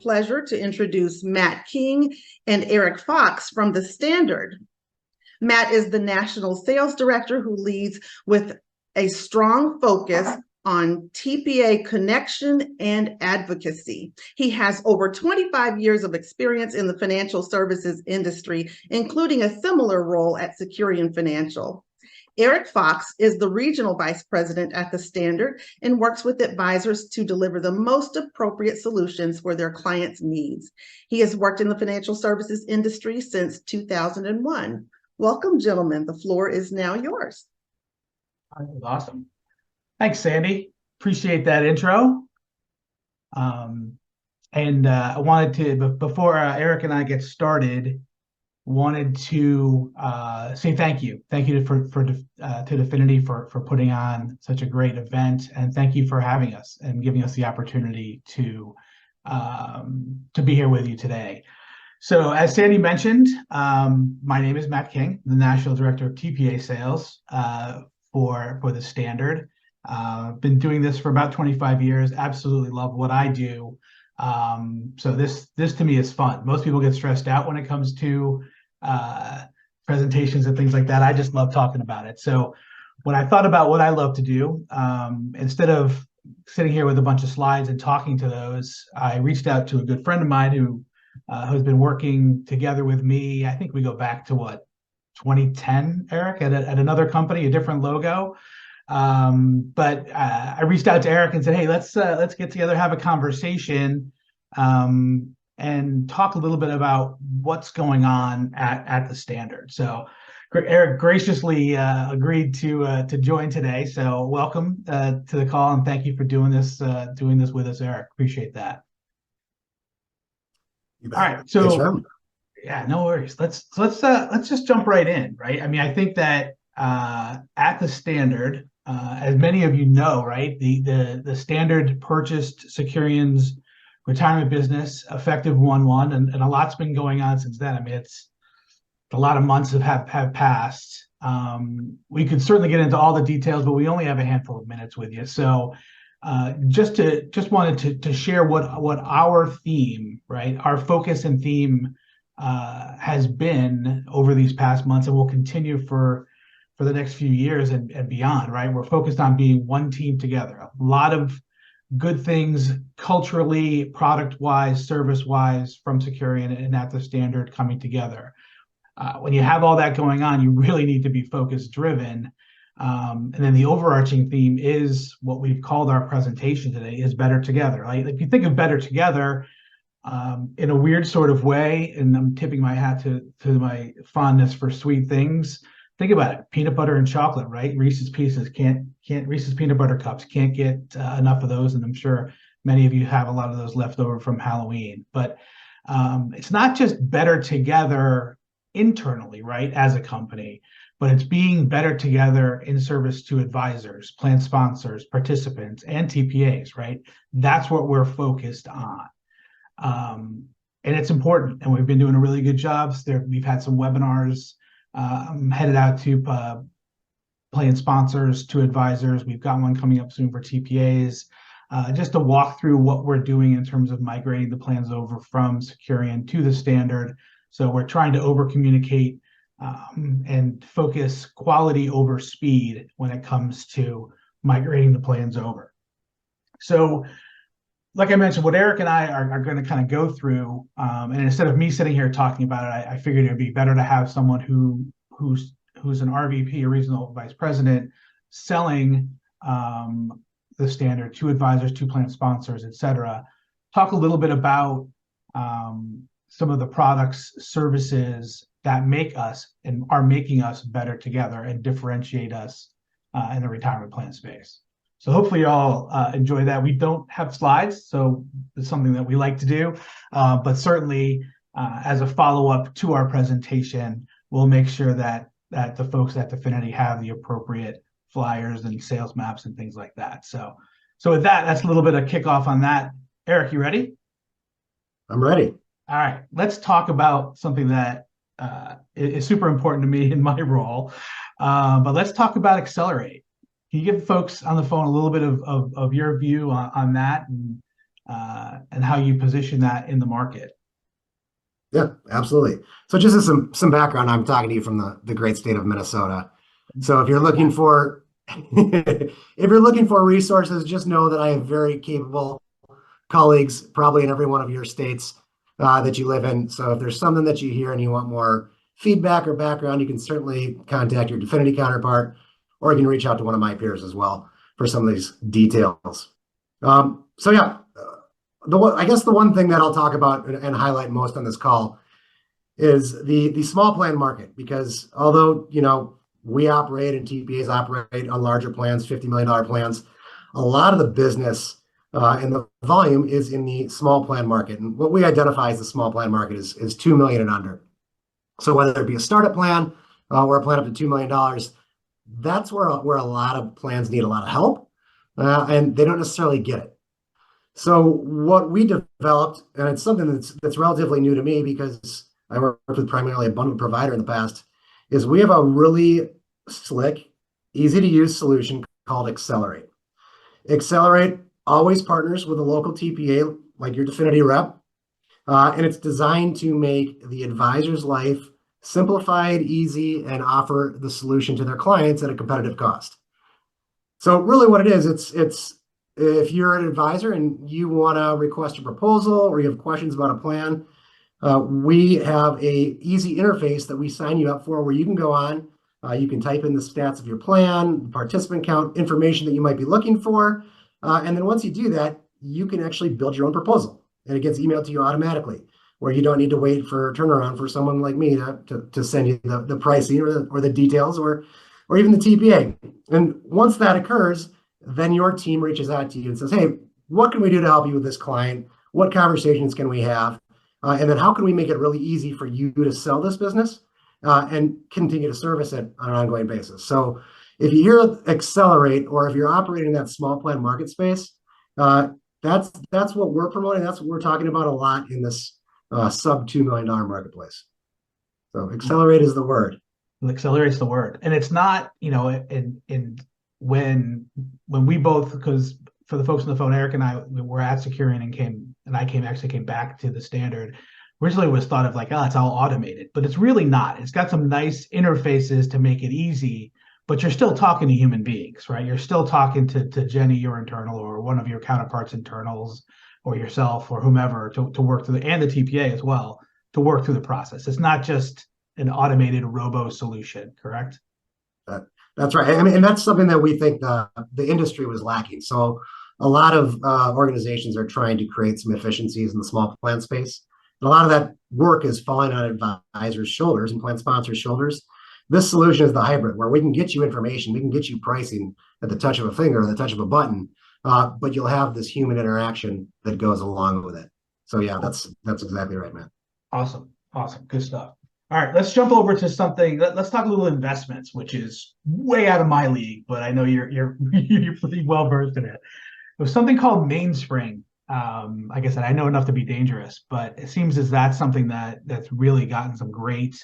pleasure to introduce Matt King and Eric Fox from The Standard. Matt is the National Sales Director who leads with a strong focus on TPA connection and advocacy. He has over 25 years of experience in the financial services industry, including a similar role at Securian Financial. Eric Fox is the Regional Vice President at The Standard and works with advisors to deliver the most appropriate solutions for their clients' needs. He has worked in the financial services industry since 2001. Welcome, gentlemen. The floor is now yours. That was awesome. Thanks, Sandy. Appreciate that intro. I wanted to, before Eric and I get started, wanted to say thank you. Thank you to Definiti for putting on such a great event, and thank you for having us and giving us the opportunity to be here with you today. So, as Sandy mentioned, my name is Matt King, the National Director of TPA Sales for The Standard. Been doing this for about 25 years. Absolutely love what I do. So this to me is fun. Most people get stressed out when it comes to presentations and things like that. I just love talking about it. So when I thought about what I love to do, instead of sitting here with a bunch of slides and talking to those, I reached out to a good friend of mine who has been working together with me. I think we go back to 2010, Eric, at another company, a different logo. But I reached out to Eric and said, hey, let's get together, have a conversation, and talk a little bit about what's going on at The Standard. So Eric graciously agreed to join today. So welcome to the call, and thank you for doing this with us, Eric. Appreciate that. All right, so yeah, no worries. Let's just jump right in, right? I mean, I think that at The Standard, as many of you know, right, the Standard purchased Securian's retirement business effective 1/1, and a lot's been going on since then. I mean, it's a lot of months have passed. We could certainly get into all the details, but we only have a handful of minutes with you. So just wanted to share what our theme, right, our focus and theme has been over these past months, and will continue for the next few years and beyond, right? We're focused on being one team together. A lot of good things culturally, product-wise, service-wise from Securian and at The Standard coming together. When you have all that going on, you really need to be focus-driven. And then the overarching theme is what we've called our presentation today is better together. Like if you think of better together in a weird sort of way, and I'm tipping my hat to my fondness for sweet things. Think about it: peanut butter and chocolate, right? Reese's Pieces Reese's peanut butter cups can't get enough of those, and I'm sure many of you have a lot of those left over from Halloween. But it's not just better together internally, right, as a company, but it's being better together in service to advisors, plan sponsors, participants, and TPAs, right? That's what we're focused on. And it's important, and we've been doing a really good job. We've had some webinars headed out to plan sponsors, to advisors. We've got one coming up soon for TPAs, just to walk through what we're doing in terms of migrating the plans over from Securian to The Standard. So we're trying to over-communicate and focus quality over speed when it comes to migrating the plans over. So like I mentioned, what Eric and I are going to kind of go through, and instead of me sitting here talking about it, I figured it would be better to have someone who's an RVP, a regional vice president, selling The Standard to advisors, to plan sponsors, et cetera. Talk a little bit about some of the products, services that make us and are making us better together and differentiate us in the retirement plan space. So hopefully you all enjoy that. We don't have slides, so it's something that we like to do, but certainly as a follow-up to our presentation, we'll make sure that the folks at Definiti have the appropriate flyers and sales maps and things like that. So with that, that's a little bit of kickoff on that. Eric, you ready? I'm ready. All right, let's talk about something that is super important to me in my role, but let's talk about Accelerate. Can you give folks on the phone a little bit of your view on that, and and how you position that in the market. Yeah, absolutely. So just as some background, I'm talking to you from the great state of Minnesota. So if you're looking for if you're looking for resources, just know that I have very capable colleagues, probably in every one of your states that you live in. So if there's something that you hear and you want more feedback or background, you can certainly contact your Definiti counterpart, or you can reach out to one of my peers as well for some of these details. So yeah, I guess the one thing that I'll talk about and highlight most on this call is the small plan market, because although we operate and TPAs operate on larger plans, $50 million plans, a lot of the business and the volume is in the small plan market. And what we identify as the small plan market is 2 million and under. So whether it be a startup plan or a plan up to $2 million, that's where a lot of plans need a lot of help, and they don't necessarily get it. So what we developed, and it's something that's relatively new to me because I worked with primarily a bundled provider in the past, is we have a really slick, easy to use solution called Accelerate. Accelerate always partners with a local TPA like your Definiti rep, and it's designed to make the advisor's life simplified, easy, and offer the solution to their clients at a competitive cost. So really what it is, it's if you're an advisor and you want to request a proposal or you have questions about a plan, we have a easy interface that we sign you up for, where you can go on, you can type in the stats of your plan, the participant count, information that you might be looking for, and then once you do that, you can actually build your own proposal, and it gets emailed to you automatically, where you don't need to wait for a turnaround for someone like me to send you the pricing or the details or even the TPA. And once that occurs, then your team reaches out to you and says, hey, what can we do to help you with this client? What conversations can we have? And then how can we make it really easy for you to sell this business and continue to service it on an ongoing basis? So if you hear Accelerate, or if you're operating in that small plan market space, that's what we're promoting. That's what we're talking about a lot in this sub $2 million marketplace. So Accelerate is the word. Accelerate's the word. And it's not, when we both, because for the folks on the phone, Eric and I were at Securian and I came back to the Standard. Originally it was thought of like, oh, it's all automated, but it's really not. It's got some nice interfaces to make it easy, but you're still talking to human beings, right? You're still talking to Jenny, your internal, or one of your counterparts internals, or yourself, or whomever, to work through and the TPA as well, to work through the process. It's not just an automated robo solution, correct? That's right. I mean, and that's something that we think the industry was lacking. So a lot of organizations are trying to create some efficiencies in the small plan space. And a lot of that work is falling on advisors' shoulders and plan sponsors' shoulders. This solution is the hybrid, where we can get you information, we can get you pricing at the touch of a finger, or the touch of a button, but you'll have this human interaction that goes along with it. So yeah, that's exactly right, man. Awesome, good stuff. All right, let's jump over to something. Let's talk a little investments, which is way out of my league, but I know you're pretty well versed in it. There's something called Mainspring. Like I said, I know enough to be dangerous, but it seems as that's something that's really gotten some great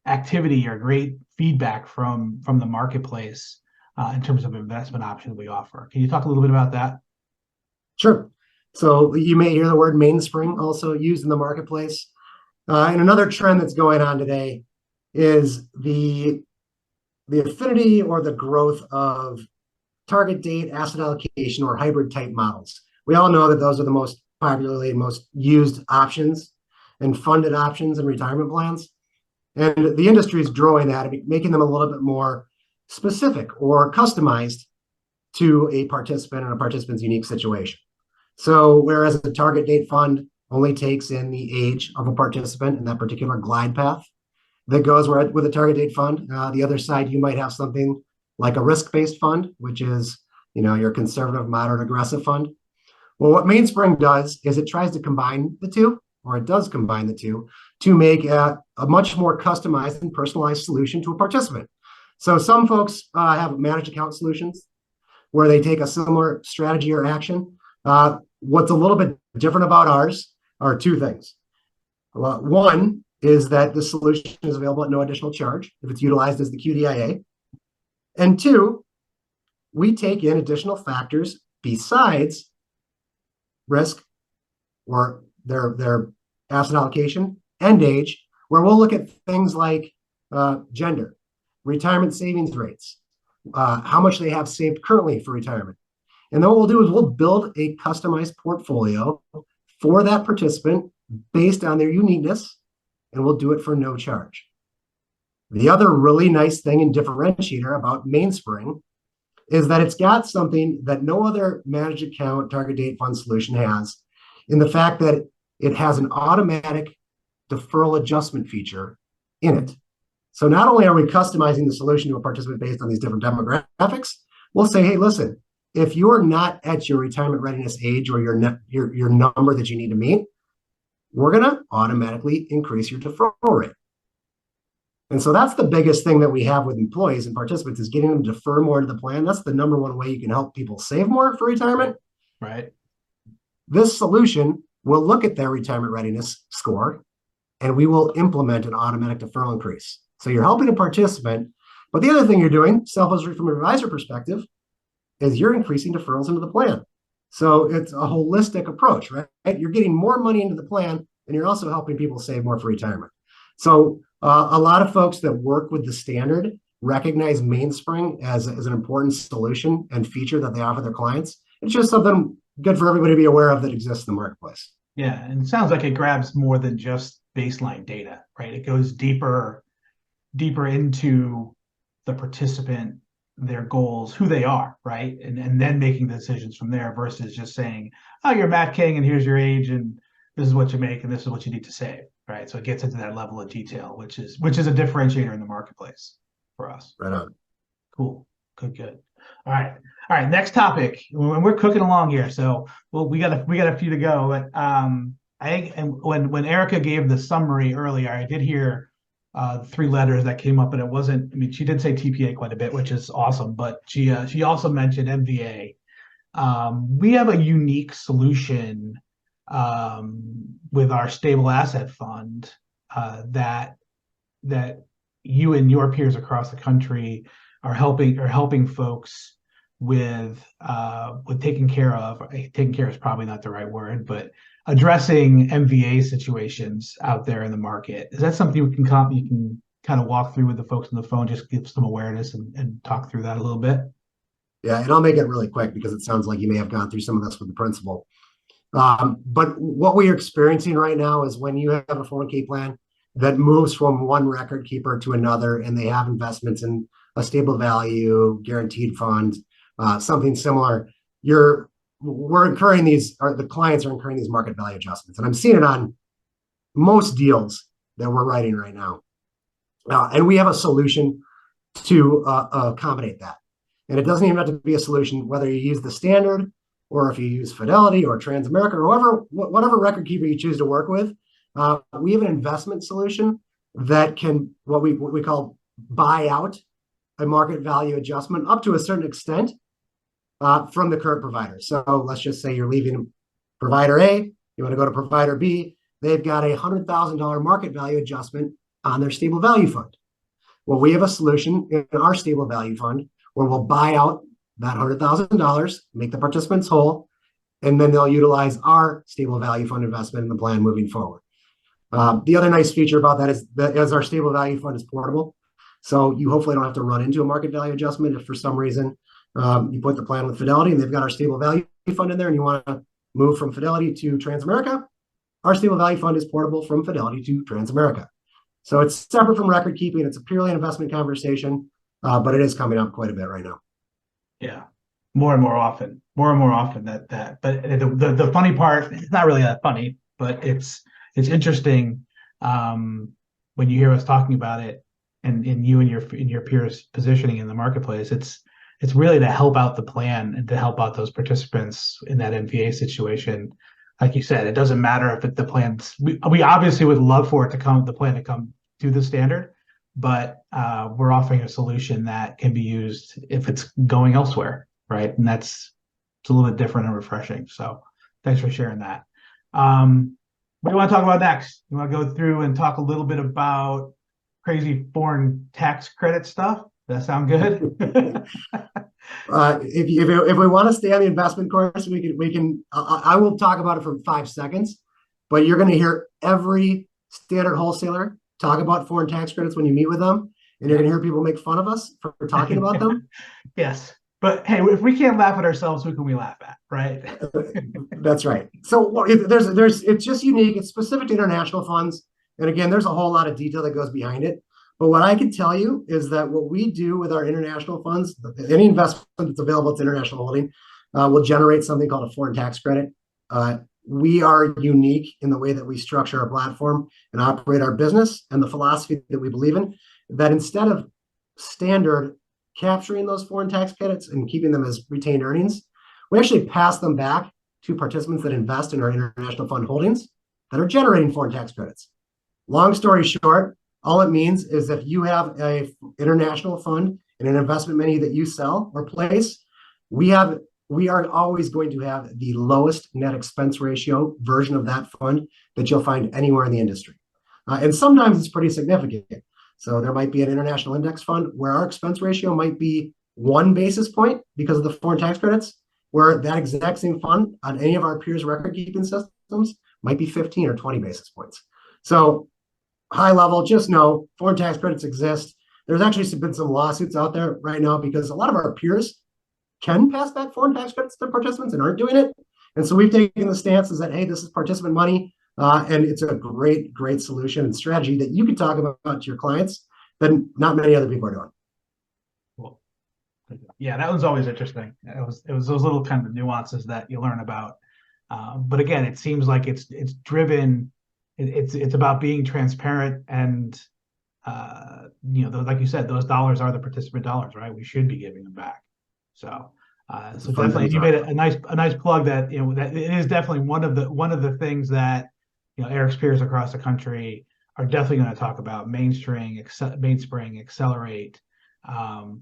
activity or great feedback from the marketplace in terms of investment options we offer. Can you talk a little bit about that? Sure. So you may hear the word mainspring also used in the marketplace. And another trend that's going on today is the affinity or the growth of target date, asset allocation, or hybrid type models. We all know that those are the most popularly and most used options and funded options in retirement plans. And the industry is growing that, making them a little bit more specific or customized to a participant and a participant's unique situation. So whereas a target date fund only takes in the age of a participant in that particular glide path that goes with a target date fund, the other side, you might have something like a risk-based fund, which is your conservative, moderate, aggressive fund. Well, what Mainspring does is it tries to combine the two, or it does combine the two, to make a much more customized and personalized solution to a participant. So some folks have managed account solutions where they take a similar strategy or action. What's a little bit different about ours are two things. One is that the solution is available at no additional charge if it's utilized as the QDIA. And two, we take in additional factors besides risk or their asset allocation and age, where we'll look at things like gender, retirement savings rates, how much they have saved currently for retirement. And then what we'll do is we'll build a customized portfolio for that participant based on their uniqueness, and we'll do it for no charge. The other really nice thing and differentiator about Mainspring is that it's got something that no other managed account target date fund solution has, in the fact that it has an automatic deferral adjustment feature in it. So not only are we customizing the solution to a participant based on these different demographics, we'll say, hey, listen, if you're not at your retirement readiness age or your number that you need to meet, we're going to automatically increase your deferral rate. And so that's the biggest thing that we have with employees and participants, is getting them to defer more to the plan. That's the number one way you can help people save more for retirement. Right. This solution will look at their retirement readiness score, and we will implement an automatic deferral increase. So you're helping a participant, but the other thing you're doing, selfishly from an advisor perspective, is you're increasing deferrals into the plan. So it's a holistic approach, right? You're getting more money into the plan, and you're also helping people save more for retirement. So a lot of folks that work with the standard recognize Mainspring as an important solution and feature that they offer their clients. It's just something good for everybody to be aware of that exists in the marketplace. Yeah, and it sounds like it grabs more than just baseline data, right? It goes deeper into the participant, their goals, who they are, right? And then making the decisions from there versus just saying, oh, you're Matt King and here's your age and this is what you make and this is what you need to save, right? So it gets into that level of detail, which is a differentiator in the marketplace for us. Right on. Cool. Good. All right. Next topic. We're cooking along here, so we got a few to go. But when Erica gave the summary earlier, I did hear 3 letters that came up, and it wasn't. I mean, she did say TPA quite a bit, which is awesome. But she also mentioned MVA. We have a unique solution with our stable asset fund that you and your peers across the country are helping folks with taking care of. Taking care is probably not the right word, but addressing MVA situations out there in the market. Is that something you can kind of walk through with the folks on the phone, just give some awareness and talk through that a little bit? Yeah, and I'll make it really quick because it sounds like you may have gone through some of this with the principal. But what we are experiencing right now is when you have a 401k plan that moves from one record keeper to another, and they have investments in a stable value, guaranteed fund, something similar, we're incurring these, or the clients are incurring these market value adjustments. And I'm seeing it on most deals that we're writing right now. And we have a solution to accommodate that. And it doesn't even have to be a solution, whether you use the standard or if you use Fidelity or Transamerica or whatever record keeper you choose to work with. We have an investment solution that can, what we call buy out a market value adjustment up to a certain extent from the current provider. So let's just say you're leaving provider A, you want to go to provider B, they've got a $100,000 market value adjustment on their stable value fund. Well, we have a solution in our stable value fund where we'll buy out that $100,000, make the participants whole, and then they'll utilize our stable value fund investment in the plan moving forward. The other nice feature about that is that as our stable value fund is portable, so you hopefully don't have to run into a market value adjustment if for some reason you put the plan with Fidelity and they've got our stable value fund in there and you want to move from Fidelity to Transamerica. Our stable value fund is portable from Fidelity to Transamerica. So it's separate from record keeping. It's a purely investment conversation, but it is coming up quite a bit right now. Yeah, more and more often that. But the funny part, it's not really that funny, but it's interesting when you hear us talking about it, and you and your peers positioning in the marketplace. It's really to help out the plan and to help out those participants in that MVA situation. Like you said, it doesn't matter if the plans. We obviously would love for the plan to come to the standard, but we're offering a solution that can be used if it's going elsewhere, right? And it's a little bit different and refreshing. So thanks for sharing that. What do you want to talk about next? You want to go through and talk a little bit about crazy foreign tax credit stuff? Does that sound good? If we want to stay on the investment course, I will talk about it for 5 seconds, but you're going to hear every standard wholesaler talk about foreign tax credits when you meet with them, and you're going to hear people make fun of us for talking about them. Yes. But hey, if we can't laugh at ourselves, who can we laugh at, right? That's right. So it's just unique. It's specific to international funds. And again, there's a whole lot of detail that goes behind it. But what I can tell you is that what we do with our international funds, any investment that's available to international holding, will generate something called a foreign tax credit. We are unique in the way that we structure our platform and operate our business, and the philosophy that we believe in, that instead of standard capturing those foreign tax credits and keeping them as retained earnings, we actually pass them back to participants that invest in our international fund holdings that are generating foreign tax credits. Long story short, all it means is if you have an international fund and an investment menu that you sell or place, we are always going to have the lowest net expense ratio version of that fund that you'll find anywhere in the industry. And sometimes it's pretty significant. So there might be an international index fund where our expense ratio might be 1 basis point because of the foreign tax credits, where that exact same fund on any of our peers' record-keeping systems might be 15 or 20 basis points. So high level, just know foreign tax credits exist. There's actually been some lawsuits out there right now because a lot of our peers can pass back foreign tax credits to participants and aren't doing it. And so we've taken the stance is that, hey, this is participant money, and it's a great, great solution and strategy that you can talk about to your clients that not many other people are doing. Cool. Yeah, that one's always interesting. It was those little kind of nuances that you learn about. But again, it seems like it's driven. It's about being transparent and like you said, those dollars are the participant dollars, right? We should be giving them back. So definitely, you made a nice plug that that it is definitely one of the things that Eric's peers across the country are definitely going to talk about: mainspring, accelerate,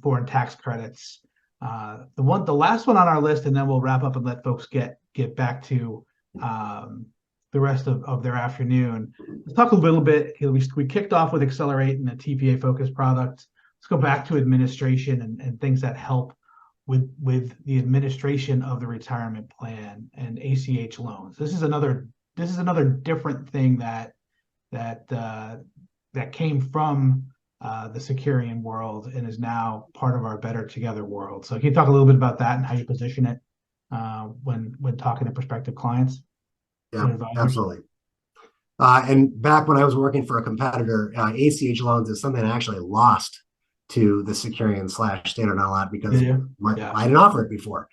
foreign tax credits. The last one on our list, and then we'll wrap up and let folks get back to the rest of their afternoon. Let's talk a little bit. We kicked off with Accelerate and the TPA focused product. Let's go back to administration and things that help with the administration of the retirement plan and ACH loans. This is another different thing that came from the Securian world and is now part of our Better Together world. So can you talk a little bit about that and how you position it when talking to prospective clients? Yeah, absolutely. And back when I was working for a competitor, ACH loans is something I actually lost to the Securian / Standard a lot because I didn't offer it before.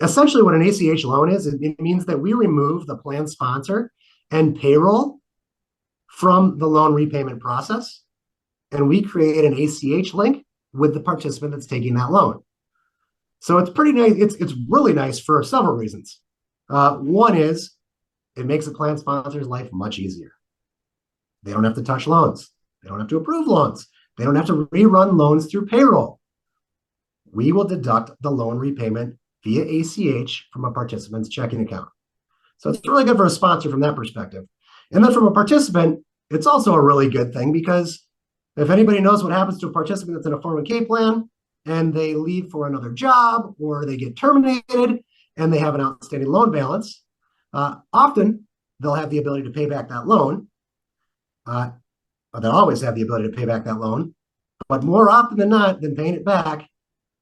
Essentially, what an ACH loan is, it means that we remove the plan sponsor and payroll from the loan repayment process, and we create an ACH link with the participant that's taking that loan. So it's pretty nice. It's really nice for several reasons. One is it makes a plan sponsor's life much easier. They don't have to touch loans. They don't have to approve loans. They don't have to rerun loans through payroll. We will deduct the loan repayment via ACH from a participant's checking account. So it's really good for a sponsor from that perspective. And then from a participant, it's also a really good thing because if anybody knows what happens to a participant that's in a 401k plan and they leave for another job or they get terminated and they have an outstanding loan balance, often they'll have the ability to pay back that loan. They'll always have the ability to pay back that loan. But more often than not, than paying it back,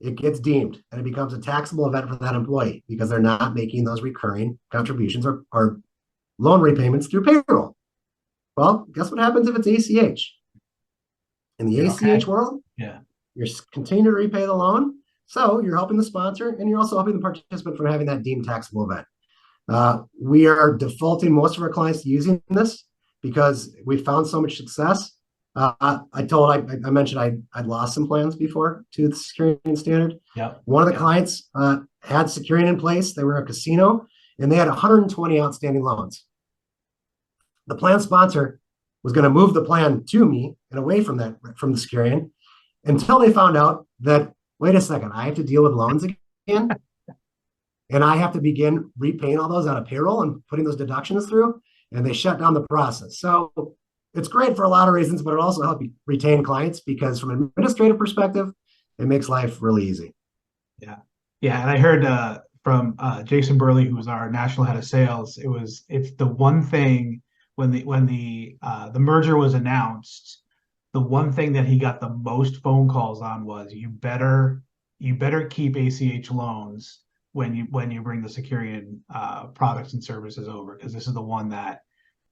it gets deemed and it becomes a taxable event for that employee because they're not making those recurring contributions or loan repayments through payroll. Well, guess what happens if it's ACH? In the ACH world, you're continuing to repay the loan. So you're helping the sponsor and you're also helping the participant from having that deemed taxable event. We are defaulting most of our clients to using this because we found so much success. I mentioned I'd lost some plans before to the Securian Standard. One of the clients had Securian in place. They were a casino and they had 120 outstanding loans. The plan sponsor was going to move the plan to me and away from the Securian until they found out that, wait a second, I have to deal with loans again. And I have to begin repaying all those out of payroll and putting those deductions through. And they shut down the process. So it's great for a lot of reasons, but it also helps you retain clients because from an administrative perspective, it makes life really easy. Yeah, and I heard from Jason Burley, who was our national head of sales. It's the one thing when the merger was announced, the one thing that he got the most phone calls on was you better keep ACH loans when you bring the Securian products and services over, because this is the one that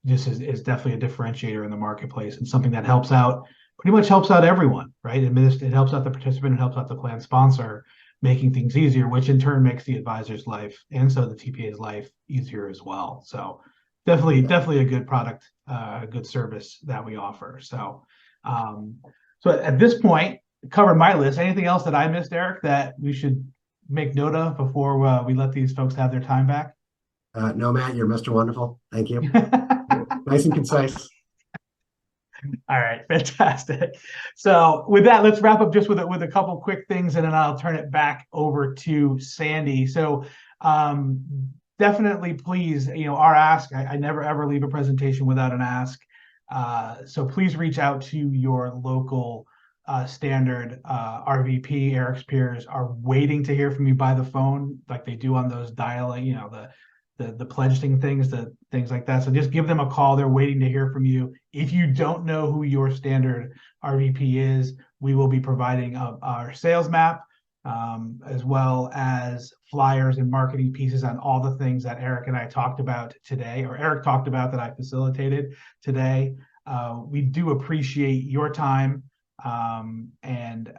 just is definitely a differentiator in the marketplace and something that pretty much helps out everyone, right? It helps out the participant, it helps out the plan sponsor, making things easier, which in turn makes the advisor's life and so the TPA's life easier as well. So definitely a good product, a good service that we offer. So, so at this point, covered my list. Anything else that I missed, Eric, that we should make note of before we let these folks have their time back? No, Matt, you're Mr. Wonderful. Thank you. Nice and concise. All right, fantastic. So with that, let's wrap up just with a couple quick things, and then I'll turn it back over to Sandy. So definitely, please, our ask. I never ever leave a presentation without an ask. So please reach out to your local standard RVP. Eric's peers are waiting to hear from you by the phone, like they do on those dialing, the pledging things, the things like that. So just give them a call. They're waiting to hear from you. If you don't know who your standard RVP is, we will be providing our sales map, as well as flyers and marketing pieces on all the things that Eric and I talked about today, or Eric talked about that I facilitated today. We do appreciate your time. And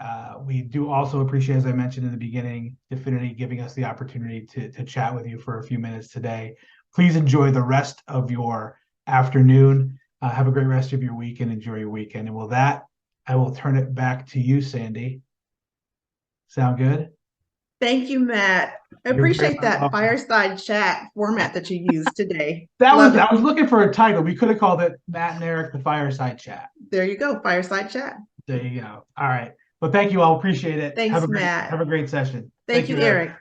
we do also appreciate, as I mentioned in the beginning, Definiti giving us the opportunity to chat with you for a few minutes today. Please enjoy the rest of your afternoon. Have a great rest of your week and enjoy your weekend. And with that, I will turn it back to you, Sandy. Sound good? Thank you, Matt. I appreciate that fireside chat format that you used today. I was looking for a title. We could have called it Matt and Eric, the Fireside Chat. There you go, fireside chat. There you go. All right. Well, thank you all. Appreciate it. Thanks, Matt. Have a great session. Thank you, Eric.